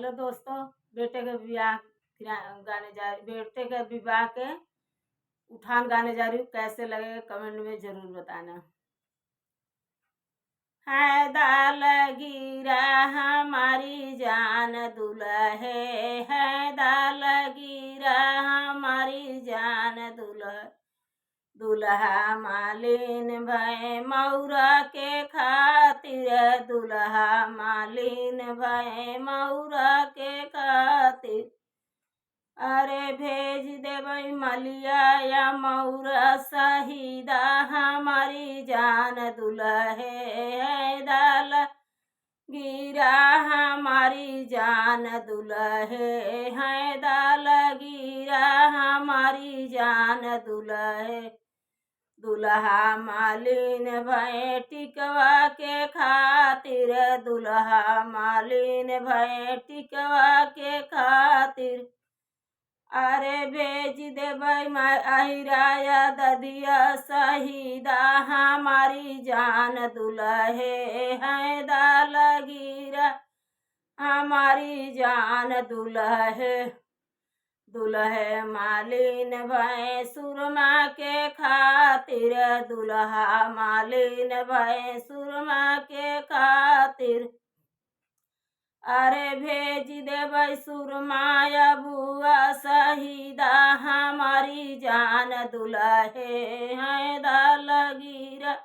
Hello दोस्तों, बेटे के विवाह बेटे के विवाह के उठान गाने जा रही हूँ। कैसे लगे कमेंट में जरूर बताना। है दाल गिरा हमारी जान दुल्हे, है दाल गिरा हमारी जान दुल्हा मालिन भय मौरा के खातिर, दुल्हा मालिन भय मौरा के खातिर। अरे भेज देबै मलिया या मौरा शहीदा हमारी जान दुल्हे, है दाल गिरा हमारी जान दुल्हे, है दाल गिरा हमारी जान दुल्हे। दुल्हा मालिन भय टिकवा के खातिर, दुल्हा मालिन भय टिकवा के खातिर। अरे भेज देबै अहिराया ददिया शहीदा हमारी जान दुल्हे, है दाल गिरा हमारी जान दुल्हे। दुल्हे मालिन भय सुरमा के खातिर, दुल्हा मालिन भय सुरमा के खातिर। अरे भेज देबै सुरमाया बुआ शहीदा हमारी जान दुल्हे, है दाल गिरा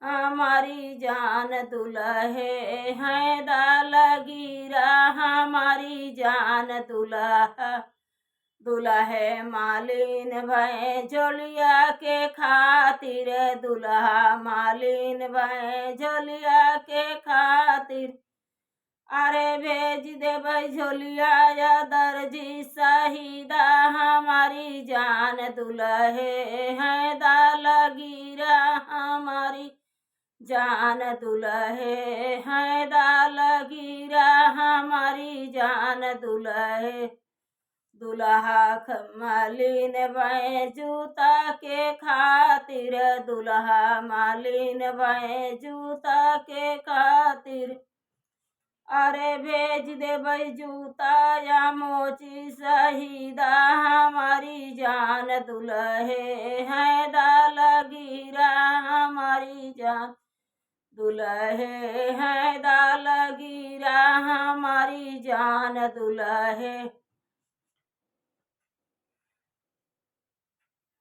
हमारी जान दुल्हे, है दाल गिरा हमारी जान दुल्हा। दुल्हे मालिन भय झोलिया के खातिर, दुल्हा मालिन भय झोलिया के खातिर। अरे भेज देबै झोलिया या दर्जी शहीदा हमारी जान दुल्हे, है दाल गिरा हमारी जान दुल्हे, है दाल गिरा हमारी जान दुल्हे। दुल्हा मालिन भय जूता के खातिर, दुल्हा मालिन भय जूता के खातिर। अरे भेज देबै जूता या मोची शहीदा हमारी जान दुल्हे, है दाल गिरा हमारी जान दुल्हे, है दाल गिरा हमारी जान दुल्हे।